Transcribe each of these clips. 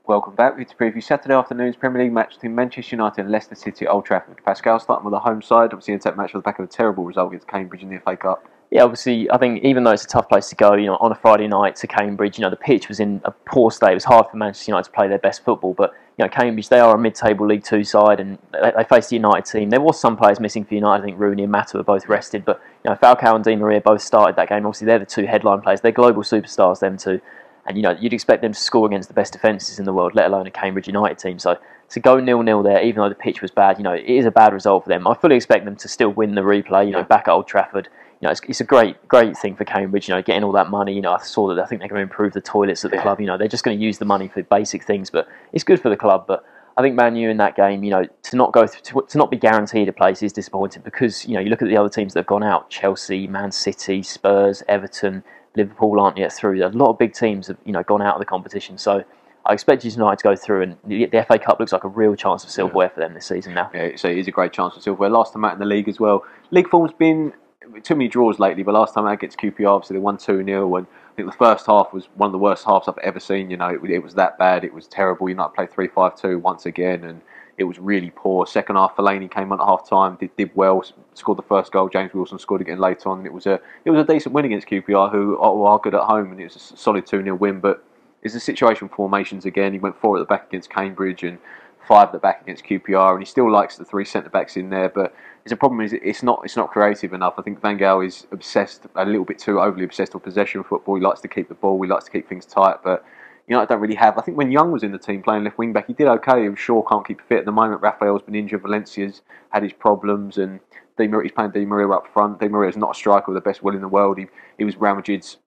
Welcome back. We to preview Saturday afternoon's Premier League match between Manchester United and Leicester City at Old Trafford. Pascal, starting with the home side, obviously in that match on the back of a terrible result against Cambridge in the FA Cup. Yeah, obviously, I think even though it's a tough place to go, on a Friday night to Cambridge, the pitch was in a poor state. It was hard for Manchester United to play their best football, but Cambridge, they are a mid-table League Two side, and they faced the United team. There was some players missing for United. I think Rooney and Mata were both rested, but Falcao and Di Maria both started that game. Obviously, they're the two headline players. They're global superstars, them two. And you'd expect them to score against the best defences in the world, let alone a Cambridge United team. So to go 0-0 there, even though the pitch was bad, it is a bad result for them. I fully expect them to still win the replay. Back at Old Trafford, it's a great thing for Cambridge. Getting all that money. I saw that I think they're going to improve the toilets at the club. They're just going to use the money for basic things, but it's good for the club. But I think Man U in that game, to not be guaranteed a place is disappointing because you look at the other teams that have gone out: Chelsea, Man City, Spurs, Everton. Liverpool aren't yet through. A lot of big teams have gone out of the competition. So I expect United to go through, and the FA Cup looks like a real chance of silverware for them this season now. Yeah, so it is a great chance for silverware. Last time out in the league as well. League form's been too many draws lately, but last time out against QPR, obviously they won 2-0, and I think the first half was one of the worst halves I've ever seen. It was that bad. It was terrible. United played 3-5-2 once again, and it was really poor. Second half, Fellaini came on at half time, did well, scored the first goal. James Wilson scored again later on, and it was a decent win against QPR, who are good at home, and it was a solid 2-0 win. But it's a situation formations again. He went 4 at the back against Cambridge and 5 at the back against QPR, and he still likes the 3 centre backs in there. But the problem is it's not creative enough. I think Van Gaal is obsessed, a little bit too overly obsessed with possession football. He likes to keep the ball. He likes to keep things tight, but I don't really have. I think when Young was in the team playing left wing back, he did okay. I'm sure can't keep fit at the moment. Rafael's been injured. Valencia's had his problems, and he's playing Di Maria up front. Di Maria's not a striker with the best will in the world. He was Real Madrid's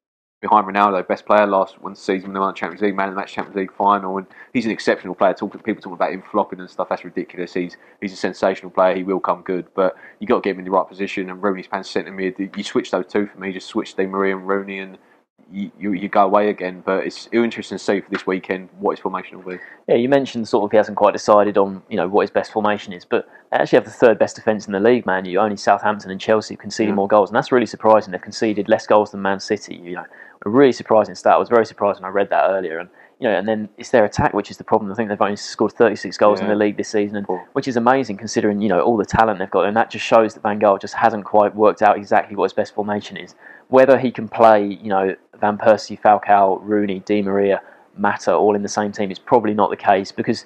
behind Ronaldo, best player last one season when they won the Champions League, man of the match Champions League final, and he's an exceptional player. People talking about him flopping and stuff, that's ridiculous. He's a sensational player. He will come good, but you got to get him in the right position. And Rooney's playing centre mid. You switch those two for me. Just switch Di Maria and Rooney, and you go away again. But it's interesting to see for this weekend what his formation will be. Yeah, you mentioned sort of he hasn't quite decided on what his best formation is, but they actually have the third best defence in the league, man. Only Southampton and Chelsea have conceded more goals, and that's really surprising. They've conceded less goals than Man City. A really surprising stat. I was very surprised when I read that earlier, and and then it's their attack which is the problem. I think they've only scored 36 goals in the league this season, and which is amazing considering all the talent they've got, and that just shows that Van Gaal just hasn't quite worked out exactly what his best formation is. Whether he can play Van Persie, Falcao, Rooney, Di Maria, Mata all in the same team is probably not the case because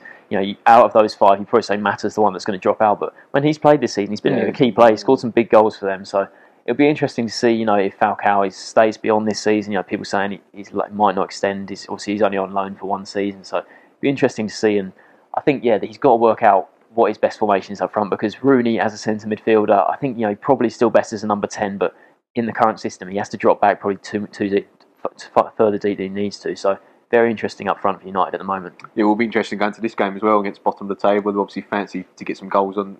out of those 5 you'd probably say Mata's the one that's going to drop out, but when he's played this season he's been a key player. He scored some big goals for them, so it'll be interesting to see if Falcao stays beyond this season. People saying he's might not extend. Obviously he's only on loan for 1 season, so it'll be interesting to see. And I think that he's got to work out what his best formation is up front, because Rooney as a centre midfielder, I think probably still best as a number 10, but in the current system he has to drop back probably too further deep than he needs to. So very interesting up front for United at the moment. It will be interesting going to this game as well against bottom of the table. They obviously fancy to get some goals on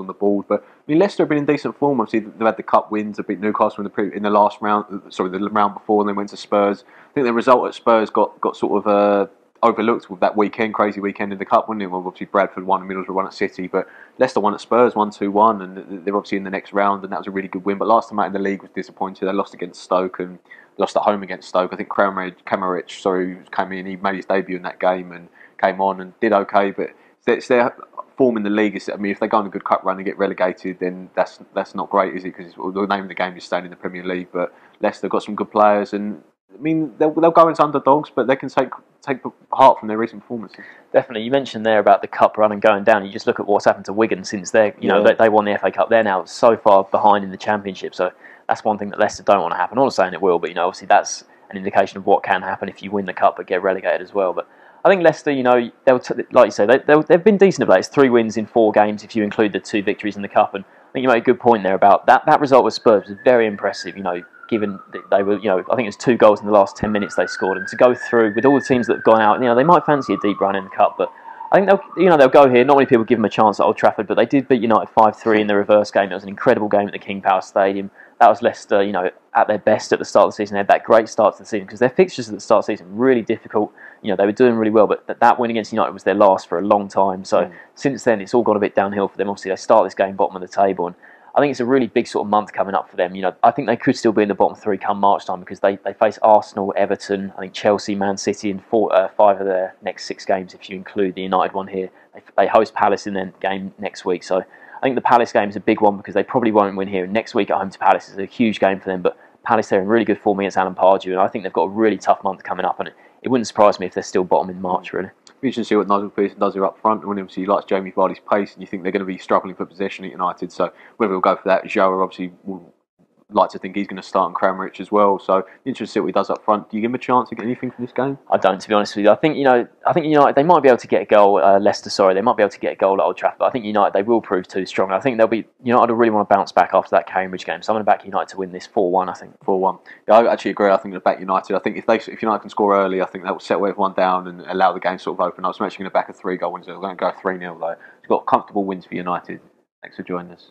the board. But Leicester have been in decent form. Obviously they've had the cup wins. They beat Newcastle in the last round. Sorry, the round before, and then went to Spurs. I think the result at Spurs got sort of overlooked with that crazy weekend in the cup, wasn't it? Well, obviously Bradford won and Middlesbrough won at City, but Leicester won at Spurs 1-2-1, and they're obviously in the next round, and that was a really good win. But last time out in the league was disappointing. They lost against Stoke and lost at home against Stoke. I think Kamaric came in. He made his debut in that game and came on and did okay, but it's their form in the league. If they go on a good cup run and get relegated, then that's not great, is it? Because the name of the game is staying in the Premier League. But Leicester have got some good players, and they'll go into underdogs, but they can take heart from their recent performances. Definitely. You mentioned there about the cup run and going down. You just look at what's happened to Wigan since they won the FA Cup. They're now so far behind in the Championship. So that's one thing that Leicester don't want to happen. I'm not saying it will, but obviously that's an indication of what can happen if you win the cup but get relegated as well. But I think Leicester, like you say, they've been decent about it. It's 3 wins in 4 games if you include the 2 victories in the cup. And I think you made a good point there about that result with Spurs was very impressive. Given that they were, I think it was 2 goals in the last 10 minutes they scored, and to go through with all the teams that have gone out, they might fancy a deep run in the cup, but I think they'll go here. Not many people give them a chance at Old Trafford, but they did beat United 5-3 in the reverse game. It was an incredible game at the King Power Stadium. That was Leicester, at their best at the start of the season. They had that great start to the season because their fixtures at the start of the season were really difficult. They were doing really well, but that win against United was their last for a long time. So since then, it's all gone a bit downhill for them. Obviously, they start this game bottom of the table, and I think it's a really big sort of month coming up for them. I think they could still be in the bottom three come March time because they face Arsenal, Everton, I think Chelsea, Man City in 5 of their next 6 games if you include the United one here. They host Palace in their game next week. So I think the Palace game is a big one because they probably won't win here. And next week at home to Palace is a huge game for them. But Palace, they're in really good form against Alan Pardew, and I think they've got a really tough month coming up. And it wouldn't surprise me if they're still bottom in March, really. You should see what Nigel Pearson does here up front. And obviously, he likes Jamie Vardy's pace, and you think they're going to be struggling for possession at United. So whether he'll go for that, Joe obviously will like to think he's going to start on Kramaric as well. So interested to see what he does up front. Do you give him a chance to get anything from this game? I don't, to be honest with you. I think United, they might be able to get a goal. Leicester, sorry, they might be able to get a goal at Old Trafford. But I think United, they will prove too strong. I think United will really want to bounce back after that Cambridge game. So I'm going to back United to win this 4-1. I think 4-1. Yeah, I actually agree. I think they'll back United. I think if United can score early, I think that will settle everyone down and allow the game to sort of open up. So I'm actually going to back a 3-goal win. So I'm going to go 3-0 though. It's got comfortable wins for United. Thanks for joining us.